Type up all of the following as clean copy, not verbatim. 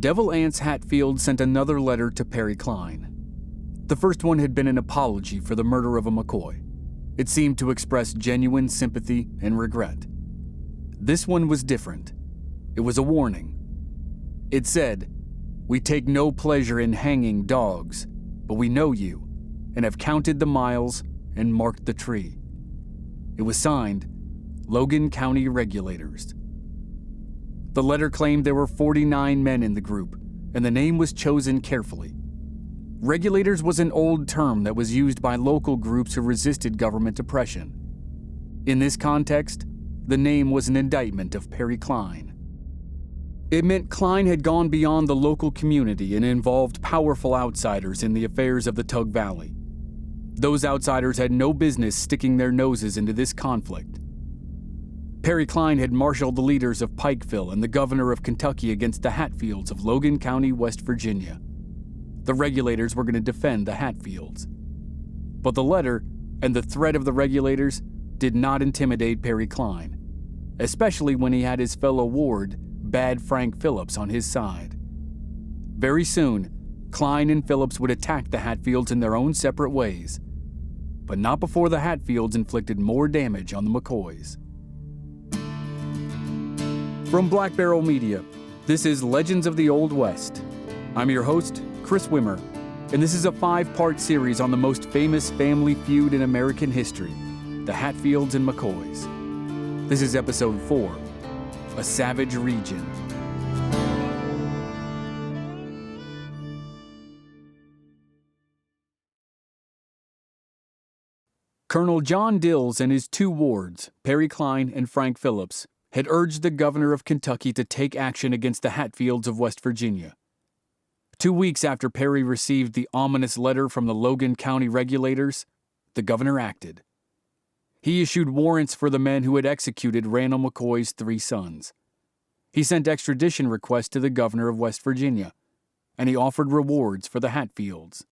Devil Anse Hatfield sent another letter to Perry Cline. The first one had been an apology for the murder of a McCoy. It seemed to express genuine sympathy and regret. This one was different. It was a warning. It said, "We take no pleasure in hanging dogs, but we know you, and have counted the miles and marked the tree." It was signed, Logan County Regulators. The letter claimed there were 49 men in the group, and the name was chosen carefully. Regulators was an old term that was used by local groups who resisted government oppression. In this context, the name was an indictment of Perry Cline. It meant Cline had gone beyond the local community and involved powerful outsiders in the affairs of the Tug Valley. Those outsiders had no business sticking their noses into this conflict. Perry Cline had marshaled the leaders of Pikeville and the governor of Kentucky against the Hatfields of Logan County, West Virginia. The regulators were going to defend the Hatfields. But the letter and the threat of the regulators did not intimidate Perry Cline, especially when he had his fellow ward, Bad Frank Phillips, on his side. Very soon, Cline and Phillips would attack the Hatfields in their own separate ways, but not before the Hatfields inflicted more damage on the McCoys. From Black Barrel Media, this is Legends of the Old West. I'm your host, Chris Wimmer, and this is a 5-part series on the most famous family feud in American history, the Hatfields and McCoys. This is episode 4, A Savage Region. Colonel John Dills and his 2 wards, Perry Cline and Frank Phillips, had urged the governor of Kentucky to take action against the Hatfields of West Virginia. 2 weeks after Perry received the ominous letter from the Logan County Regulators, the governor acted. He issued warrants for the men who had executed Randall McCoy's 3 sons. He sent extradition requests to the governor of West Virginia, and he offered rewards for the Hatfields.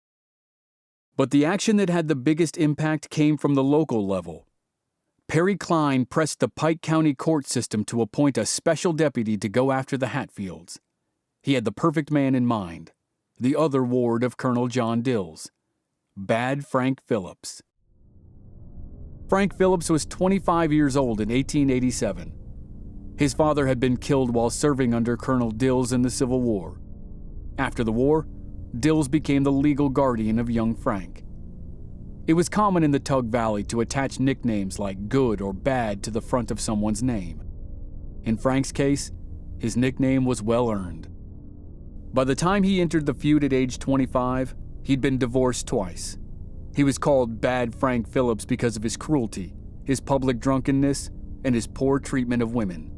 But the action that had the biggest impact came from the local level. Perry Cline pressed the Pike County court system to appoint a special deputy to go after the Hatfields. He had the perfect man in mind, the other ward of Colonel John Dills, Bad Frank Phillips. Frank Phillips was 25 years old in 1887. His father had been killed while serving under Colonel Dills in the Civil War. After the war, Dills became the legal guardian of young Frank. It was common in the Tug Valley to attach nicknames like Good or Bad to the front of someone's name. In Frank's case, his nickname was well earned. By the time he entered the feud at age 25, he'd been divorced twice. He was called Bad Frank Phillips because of his cruelty, his public drunkenness, and his poor treatment of women.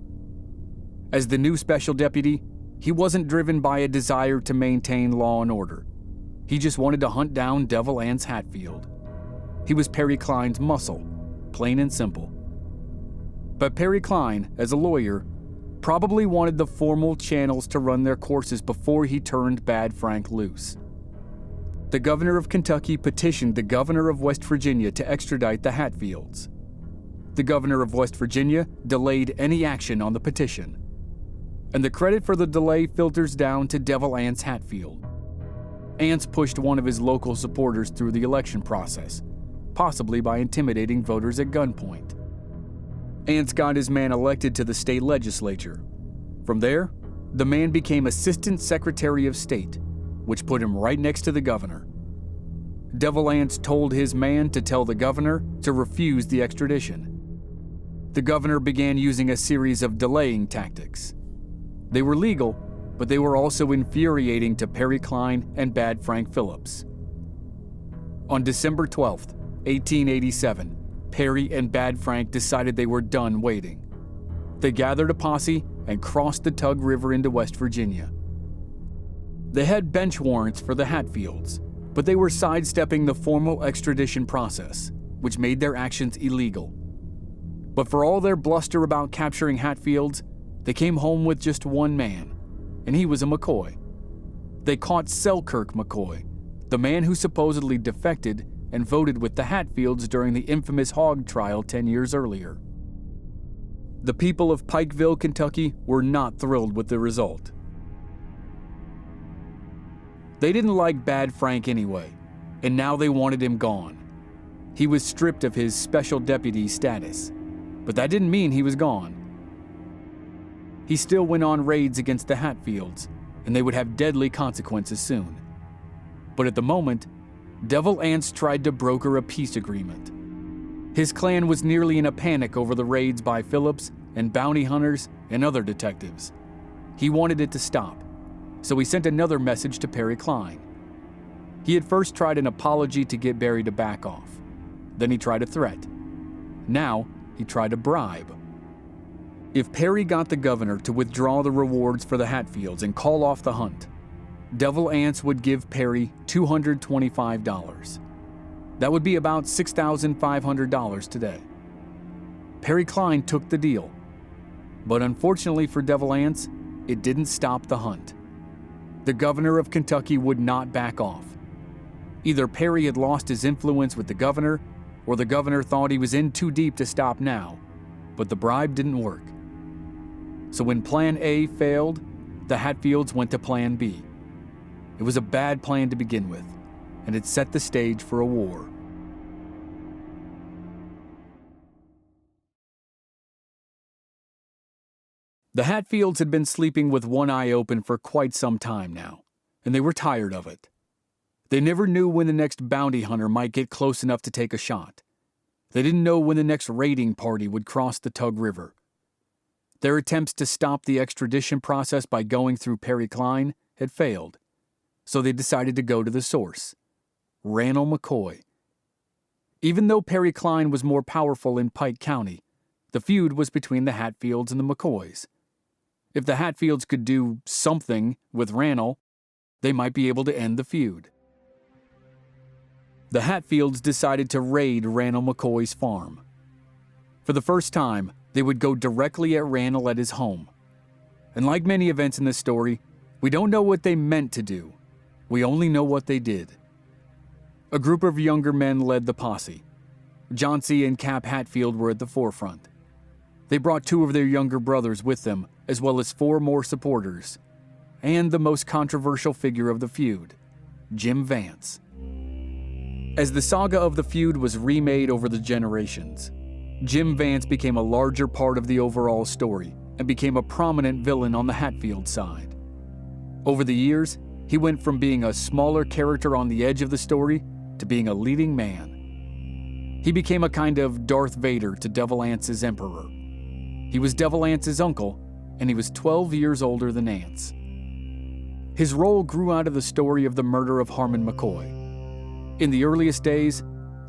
As the new special deputy, he wasn't driven by a desire to maintain law and order. He just wanted to hunt down Devil Anse Hatfield. He was Perry Cline's muscle, plain and simple. But Perry Cline, as a lawyer, probably wanted the formal channels to run their courses before he turned Bad Frank loose. The governor of Kentucky petitioned the governor of West Virginia to extradite the Hatfields. The governor of West Virginia delayed any action on the petition, and the credit for the delay filters down to Devil Anse Hatfield. Anse pushed one of his local supporters through the election process, possibly by intimidating voters at gunpoint. Anse got his man elected to the state legislature. From there, the man became Assistant Secretary of State, which put him right next to the governor. Devil Anse told his man to tell the governor to refuse the extradition. The governor began using a series of delaying tactics. They were legal, but they were also infuriating to Perry Cline and Bad Frank Phillips. On December 12th, 1887, Perry and Bad Frank decided they were done waiting. They gathered a posse and crossed the Tug River into West Virginia. They had bench warrants for the Hatfields, but they were sidestepping the formal extradition process, which made their actions illegal. But for all their bluster about capturing Hatfields, they came home with just one man, and he was a McCoy. They caught Selkirk McCoy, the man who supposedly defected and voted with the Hatfields during the infamous hog trial 10 years earlier. The people of Pikeville, Kentucky were not thrilled with the result. They didn't like Bad Frank anyway, and now they wanted him gone. He was stripped of his special deputy status, but that didn't mean he was gone. He still went on raids against the Hatfields, and they would have deadly consequences soon. But at the moment, Devil Anse tried to broker a peace agreement. His clan was nearly in a panic over the raids by Phillips and bounty hunters and other detectives. He wanted it to stop, so he sent another message to Perry Cline. He had first tried an apology to get Barry to back off. Then he tried a threat. Now, he tried a bribe. If Perry got the governor to withdraw the rewards for the Hatfields and call off the hunt, Devil Anse would give Perry $225. That would be about $6,500 today. Perry Cline took the deal, but unfortunately for Devil Anse, it didn't stop the hunt. The governor of Kentucky would not back off. Either Perry had lost his influence with the governor, or the governor thought he was in too deep to stop now, but the bribe didn't work. So when Plan A failed, the Hatfields went to Plan B. It was a bad plan to begin with, and it set the stage for a war. The Hatfields had been sleeping with one eye open for quite some time now, and they were tired of it. They never knew when the next bounty hunter might get close enough to take a shot. They didn't know when the next raiding party would cross the Tug River. Their attempts to stop the extradition process by going through Perry Cline had failed, so they decided to go to the source, Randall McCoy. Even though Perry Cline was more powerful in Pike County, the feud was between the Hatfields and the McCoys. If the Hatfields could do something with Randall, they might be able to end the feud. The Hatfields decided to raid Randall McCoy's farm. For the first time, they would go directly at Randall at his home. And like many events in this story, we don't know what they meant to do. We only know what they did. A group of younger men led the posse. Johnsy and Cap Hatfield were at the forefront. They brought 2 of their younger brothers with them, as well as 4 more supporters, and the most controversial figure of the feud, Jim Vance. As the saga of the feud was remade over the generations, Jim Vance became a larger part of the overall story and became a prominent villain on the Hatfield side. Over the years, he went from being a smaller character on the edge of the story to being a leading man. He became a kind of Darth Vader to Devil Anse's emperor. He was Devil Anse's uncle, and he was 12 years older than Anse. His role grew out of the story of the murder of Harmon McCoy. In the earliest days,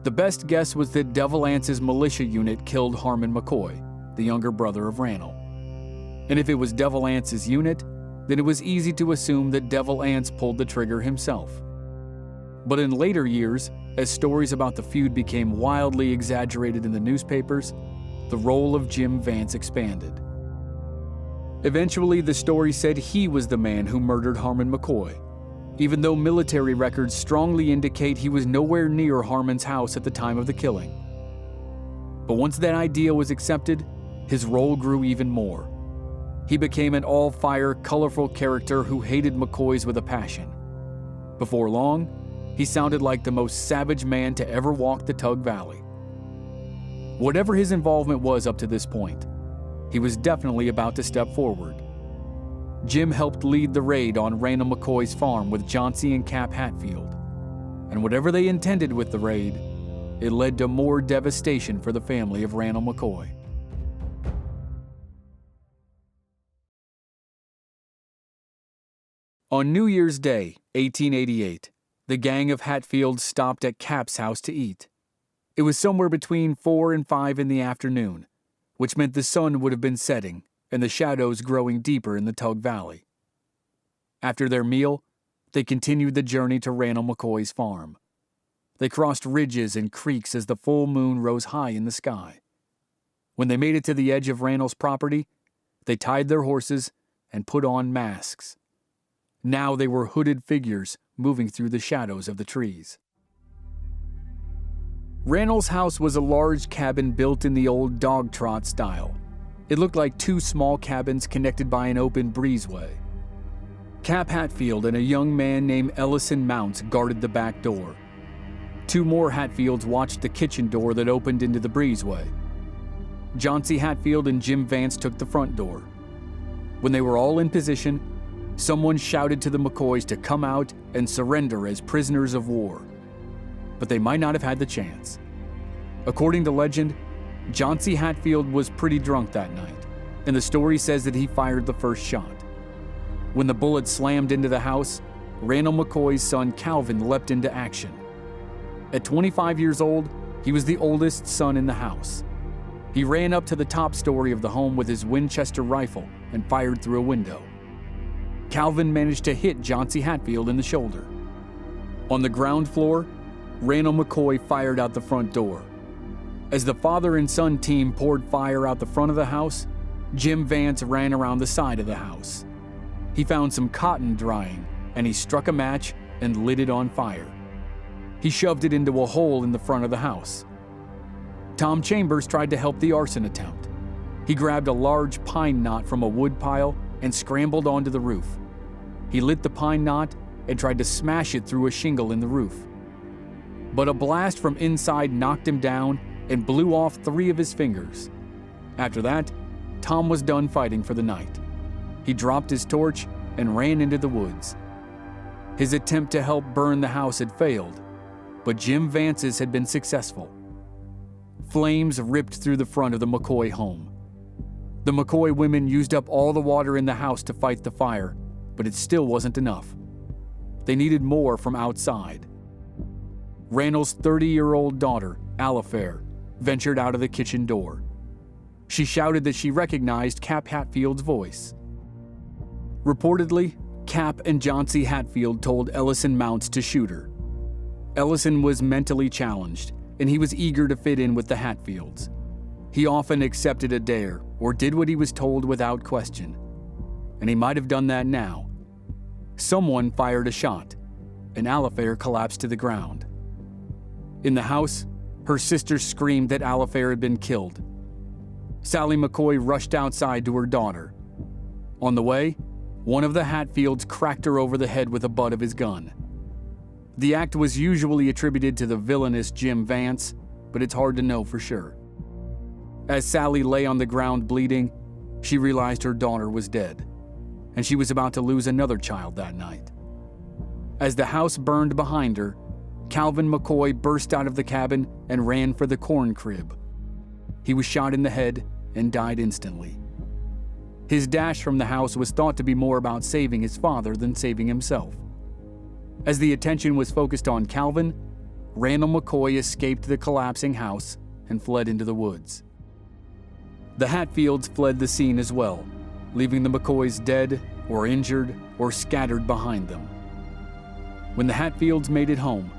the best guess was that Devil Anse's militia unit killed Harmon McCoy, the younger brother of Randall. And if it was Devil Anse's unit, then it was easy to assume that Devil Anse pulled the trigger himself. But in later years, as stories about the feud became wildly exaggerated in the newspapers, the role of Jim Vance expanded. Eventually, the story said he was the man who murdered Harmon McCoy, even though military records strongly indicate he was nowhere near Harmon's house at the time of the killing. But once that idea was accepted, his role grew even more. He became an all-fire, colorful character who hated McCoys with a passion. Before long, he sounded like the most savage man to ever walk the Tug Valley. Whatever his involvement was up to this point, he was definitely about to step forward. Jim helped lead the raid on Randall McCoy's farm with Johnsy and Cap Hatfield. And whatever they intended with the raid, it led to more devastation for the family of Randall McCoy. On New Year's Day, 1888, the gang of Hatfields stopped at Cap's house to eat. It was somewhere between 4 and 5 in the afternoon, which meant the sun would have been setting and the shadows growing deeper in the Tug Valley. After their meal, they continued the journey to Randall McCoy's farm. They crossed ridges and creeks as the full moon rose high in the sky. When they made it to the edge of Randall's property, they tied their horses and put on masks. Now they were hooded figures moving through the shadows of the trees. Randall's house was a large cabin built in the old dog trot style. It looked like 2 small cabins connected by an open breezeway. Cap Hatfield and a young man named Ellison Mounts guarded the back door. 2 more Hatfields watched the kitchen door that opened into the breezeway. John C. Hatfield and Jim Vance took the front door. When they were all in position, someone shouted to the McCoys to come out and surrender as prisoners of war. But they might not have had the chance. According to legend, John C. Hatfield was pretty drunk that night, and the story says that he fired the first shot. When the bullet slammed into the house, Randall McCoy's son Calvin leapt into action. At 25 years old, he was the oldest son in the house. He ran up to the top story of the home with his Winchester rifle and fired through a window. Calvin managed to hit John C. Hatfield in the shoulder. On the ground floor, Randall McCoy fired out the front door. As the father and son team poured fire out the front of the house, Jim Vance ran around the side of the house. He found some cotton drying, and he struck a match and lit it on fire. He shoved it into a hole in the front of the house. Tom Chambers tried to help the arson attempt. He grabbed a large pine knot from a wood pile and scrambled onto the roof. He lit the pine knot and tried to smash it through a shingle in the roof. But a blast from inside knocked him down and blew off 3 of his fingers. After that, Tom was done fighting for the night. He dropped his torch and ran into the woods. His attempt to help burn the house had failed, but Jim Vance's had been successful. Flames ripped through the front of the McCoy home. The McCoy women used up all the water in the house to fight the fire, but it still wasn't enough. They needed more from outside. Randall's 30-year-old daughter, Alifair, ventured out of the kitchen door. She shouted that she recognized Cap Hatfield's voice. Reportedly, Cap and John C. Hatfield told Ellison Mounts to shoot her. Ellison was mentally challenged, and he was eager to fit in with the Hatfields. He often accepted a dare or did what he was told without question. And he might have done that now. Someone fired a shot, and Alifair collapsed to the ground. In the house, her sister screamed that Alifair had been killed. Sally McCoy rushed outside to her daughter. On the way, one of the Hatfields cracked her over the head with the butt of his gun. The act was usually attributed to the villainous Jim Vance, but it's hard to know for sure. As Sally lay on the ground bleeding, she realized her daughter was dead, and she was about to lose another child that night. As the house burned behind her, Calvin McCoy burst out of the cabin and ran for the corn crib. He was shot in the head and died instantly. His dash from the house was thought to be more about saving his father than saving himself. As the attention was focused on Calvin, Randall McCoy escaped the collapsing house and fled into the woods. The Hatfields fled the scene as well, leaving the McCoys dead or injured or scattered behind them. When the Hatfields made it home,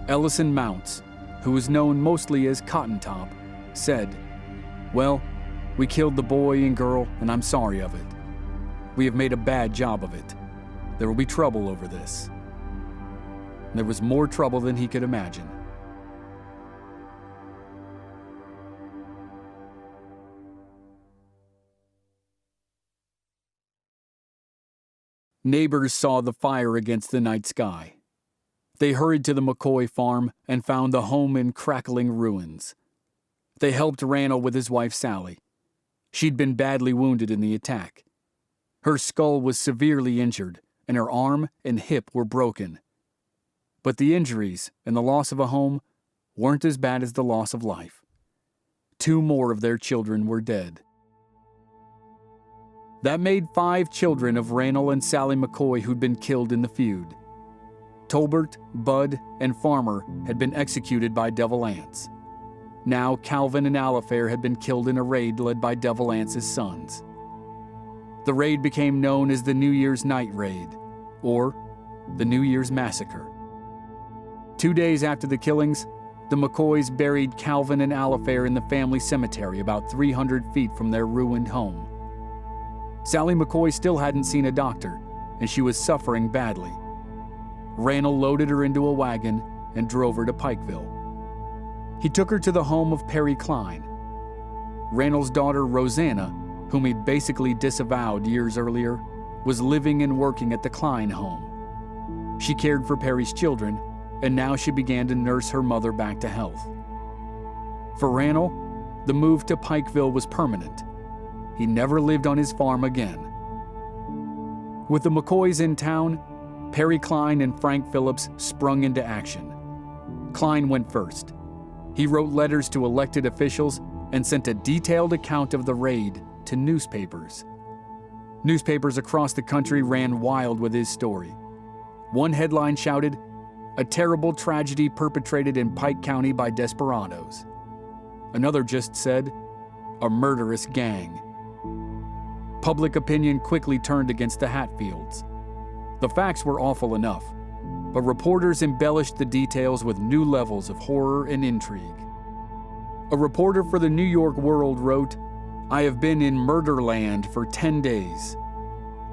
Ellison Mounts, who was known mostly as Cotton Top, said, "Well, we killed the boy and girl, and I'm sorry of it. We have made a bad job of it. There will be trouble over this." And there was more trouble than he could imagine. Neighbors saw the fire against the night sky. They hurried to the McCoy farm and found the home in crackling ruins. They helped Randall with his wife Sally. She'd been badly wounded in the attack. Her skull was severely injured, and her arm and hip were broken. But the injuries and the loss of a home weren't as bad as the loss of life. 2 more of their children were dead. That made 5 children of Randall and Sally McCoy who'd been killed in the feud. Tolbert, Bud, and Farmer had been executed by Devil Anse. Now Calvin and Alifair had been killed in a raid led by Devil Anse's sons. The raid became known as the New Year's Night Raid, or the New Year's Massacre. 2 days after the killings, the McCoys buried Calvin and Alifair in the family cemetery about 300 feet from their ruined home. Sally McCoy still hadn't seen a doctor, and she was suffering badly. Randall loaded her into a wagon and drove her to Pikeville. He took her to the home of Perry Klein. Randall's daughter, Rosanna, whom he'd basically disavowed years earlier, was living and working at the Klein home. She cared for Perry's children, and now she began to nurse her mother back to health. For Randall, the move to Pikeville was permanent. He never lived on his farm again. With the McCoys in town, Perry Klein and Frank Phillips sprung into action. Klein went first. He wrote letters to elected officials and sent a detailed account of the raid to newspapers. Newspapers across the country ran wild with his story. One headline shouted, "A terrible tragedy perpetrated in Pike County by desperados." Another just said, "A murderous gang." Public opinion quickly turned against the Hatfields. The facts were awful enough, but reporters embellished the details with new levels of horror and intrigue. A reporter for the New York World wrote, "I have been in Murderland for 10 days.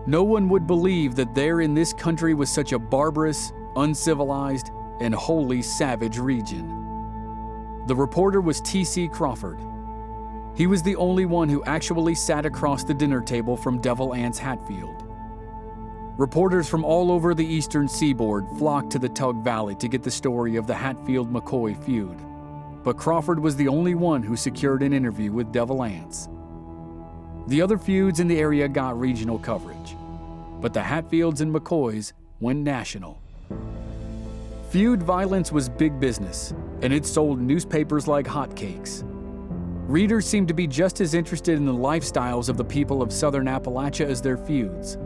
No one would believe that there in this country was such a barbarous, uncivilized, and wholly savage region." The reporter was T.C. Crawford. He was the only one who actually sat across the dinner table from Devil Anse Hatfield. Reporters from all over the eastern seaboard flocked to the Tug Valley to get the story of the Hatfield-McCoy feud, but Crawford was the only one who secured an interview with Devil Anse. The other feuds in the area got regional coverage, but the Hatfields and McCoys went national. Feud violence was big business, and it sold newspapers like hotcakes. Readers seemed to be just as interested in the lifestyles of the people of southern Appalachia as their feuds.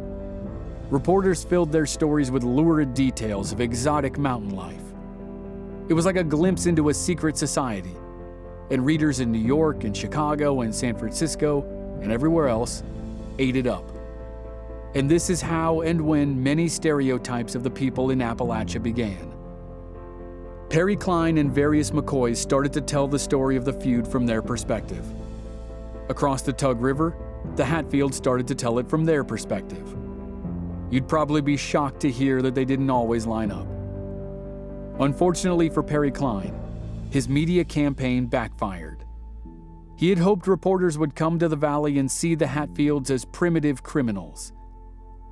Reporters filled their stories with lurid details of exotic mountain life. It was like a glimpse into a secret society, and readers in New York and Chicago and San Francisco and everywhere else ate it up. And this is how and when many stereotypes of the people in Appalachia began. Perry Klein and various McCoys started to tell the story of the feud from their perspective. Across the Tug River, the Hatfields started to tell it from their perspective. You'd probably be shocked to hear that they didn't always line up. Unfortunately for Perry Klein, his media campaign backfired. He had hoped reporters would come to the valley and see the Hatfields as primitive criminals.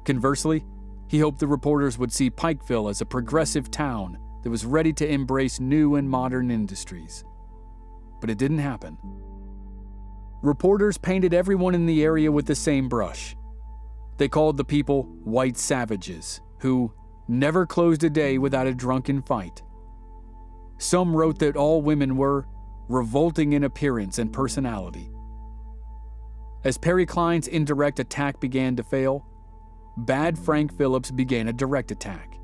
Conversely, he hoped the reporters would see Pikeville as a progressive town that was ready to embrace new and modern industries. But it didn't happen. Reporters painted everyone in the area with the same brush. They called the people white savages, who never closed a day without a drunken fight. Some wrote that all women were revolting in appearance and personality. As Perry Klein's indirect attack began to fail, Bad Frank Phillips began a direct attack.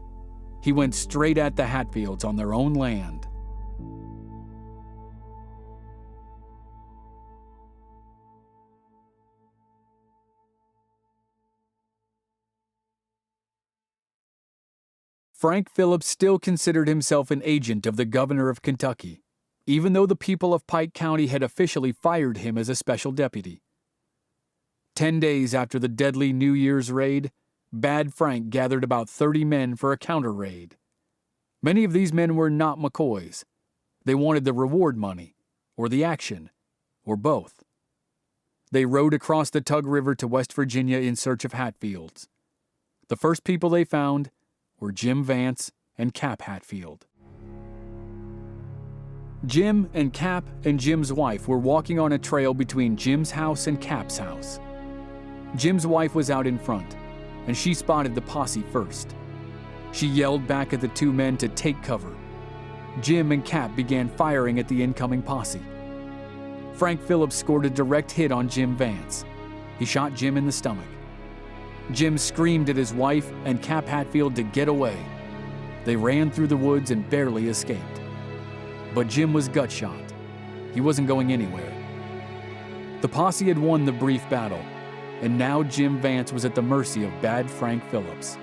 He went straight at the Hatfields on their own land. Frank Phillips still considered himself an agent of the governor of Kentucky, even though the people of Pike County had officially fired him as a special deputy. 10 days after the deadly New Year's raid, Bad Frank gathered about 30 men for a counter-raid. Many of these men were not McCoys. They wanted the reward money, or the action, or both. They rode across the Tug River to West Virginia in search of Hatfields. The first people they found were Jim Vance and Cap Hatfield. Jim and Cap and Jim's wife were walking on a trail between Jim's house and Cap's house. Jim's wife was out in front, and she spotted the posse first. She yelled back at the two men to take cover. Jim and Cap began firing at the incoming posse. Frank Phillips scored a direct hit on Jim Vance. He shot Jim in the stomach. Jim screamed at his wife and Cap Hatfield to get away. They ran through the woods and barely escaped. But Jim was gut shot. He wasn't going anywhere. The posse had won the brief battle, and now Jim Vance was at the mercy of Bad Frank Phillips.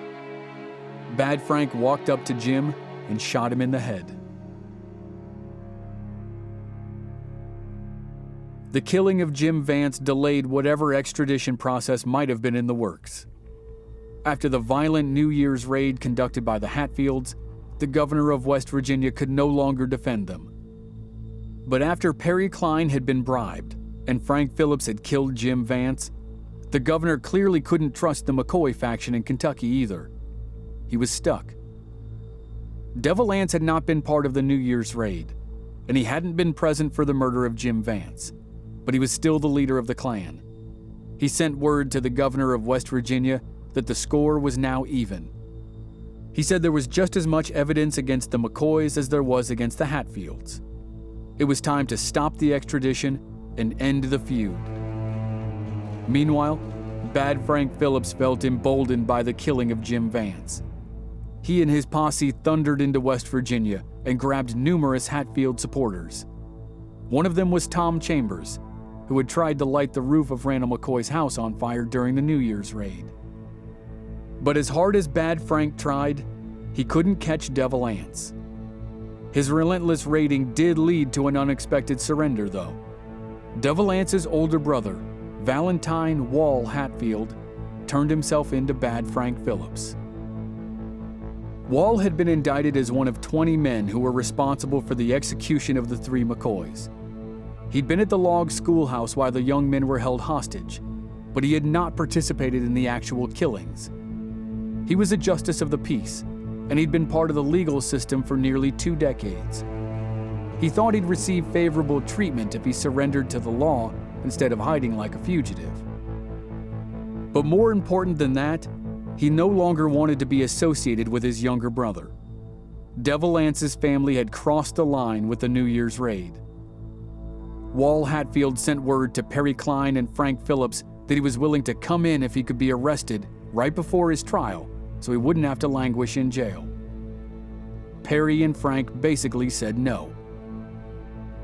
Bad Frank walked up to Jim and shot him in the head. The killing of Jim Vance delayed whatever extradition process might have been in the works. After the violent New Year's raid conducted by the Hatfields, the governor of West Virginia could no longer defend them. But after Perry Klein had been bribed and Frank Phillips had killed Jim Vance, The governor clearly couldn't trust the McCoy faction in Kentucky either. He was stuck. Devil Anse had not been part of the New Year's raid, and he hadn't been present for the murder of Jim Vance, but he was still the leader of the Klan. He sent word to the governor of West Virginia that the score was now even. He said there was just as much evidence against the McCoys as there was against the Hatfields. It was time to stop the extradition and end the feud. Meanwhile, Bad Frank Phillips felt emboldened by the killing of Jim Vance. He and his posse thundered into West Virginia and grabbed numerous Hatfield supporters. One of them was Tom Chambers, who had tried to light the roof of Randall McCoy's house on fire during the New Year's raid. But as hard as Bad Frank tried, he couldn't catch Devil Anse. His relentless raiding did lead to an unexpected surrender, though. Devil Anse's older brother, Valentine Wall Hatfield, turned himself into Bad Frank Phillips. Wall had been indicted as one of 20 men who were responsible for the execution of the three McCoys. He'd been at the log schoolhouse while the young men were held hostage, but he had not participated in the actual killings. He was a justice of the peace, and he'd been part of the legal system for nearly 2 decades. He thought he'd receive favorable treatment if he surrendered to the law instead of hiding like a fugitive. But more important than that, he no longer wanted to be associated with his younger brother. Devil Anse's family had crossed the line with the New Year's raid. Wall Hatfield sent word to Perry Cline and Frank Phillips that he was willing to come in if he could be arrested right before his trial, so he wouldn't have to languish in jail. Perry and Frank basically said no.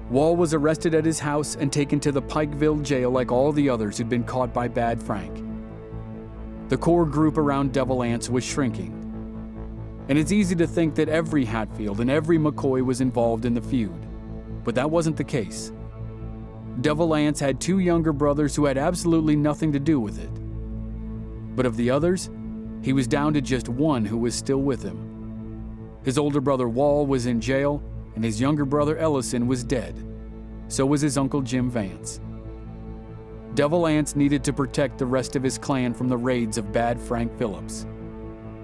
Wall was arrested at his house and taken to the Pikeville jail like all the others who'd been caught by Bad Frank. The core group around Devil Anse was shrinking, and it's easy to think that every Hatfield and every McCoy was involved in the feud, but that wasn't the case. Devil Anse had 2 younger brothers who had absolutely nothing to do with it. But of the others, he was down to just one who was still with him. His older brother Wall was in jail, and his younger brother Ellison was dead. So was his uncle Jim Vance. Devil Anse needed to protect the rest of his clan from the raids of Bad Frank Phillips.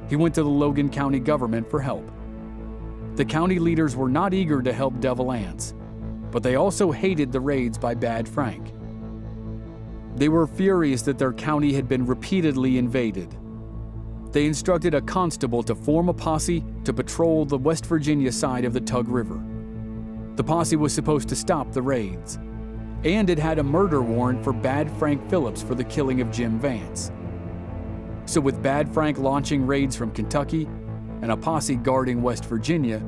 He went to the Logan County government for help. The county leaders were not eager to help Devil Anse, but they also hated the raids by Bad Frank. They were furious that their county had been repeatedly invaded. They instructed a constable to form a posse to patrol the West Virginia side of the Tug River. The posse was supposed to stop the raids, and it had a murder warrant for Bad Frank Phillips for the killing of Jim Vance. So with Bad Frank launching raids from Kentucky and a posse guarding West Virginia,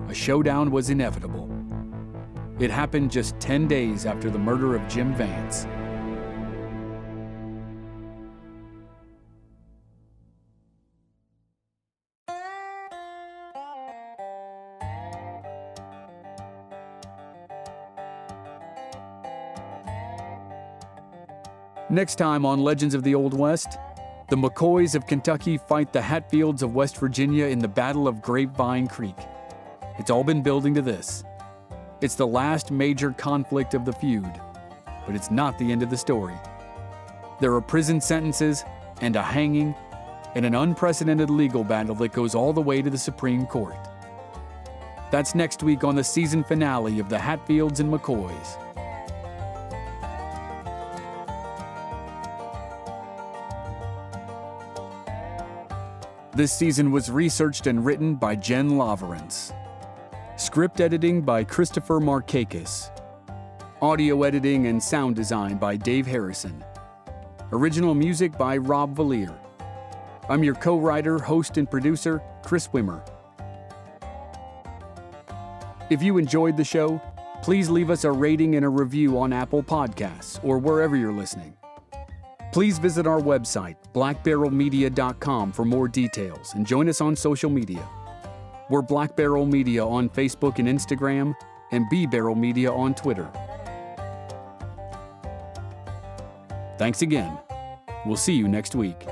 a showdown was inevitable. It happened just 10 days after the murder of Jim Vance. Next time on Legends of the Old West, the McCoys of Kentucky fight the Hatfields of West Virginia in the Battle of Grapevine Creek. It's all been building to this. It's the last major conflict of the feud, but it's not the end of the story. There are prison sentences and a hanging and an unprecedented legal battle that goes all the way to the Supreme Court. That's next week on the season finale of the Hatfields and McCoys. This season was researched and written by Jen Laverance. Script editing by Christopher Markakis. Audio editing and sound design by Dave Harrison. Original music by Rob Valier. I'm your co-writer, host, and producer, Chris Wimmer. If you enjoyed the show, please leave us a rating and a review on Apple Podcasts or wherever you're listening. Please visit our website, blackbarrelmedia.com, for more details and join us on social media. We're Black Barrel Media on Facebook and Instagram, and B Barrel Media on Twitter. Thanks again. We'll see you next week.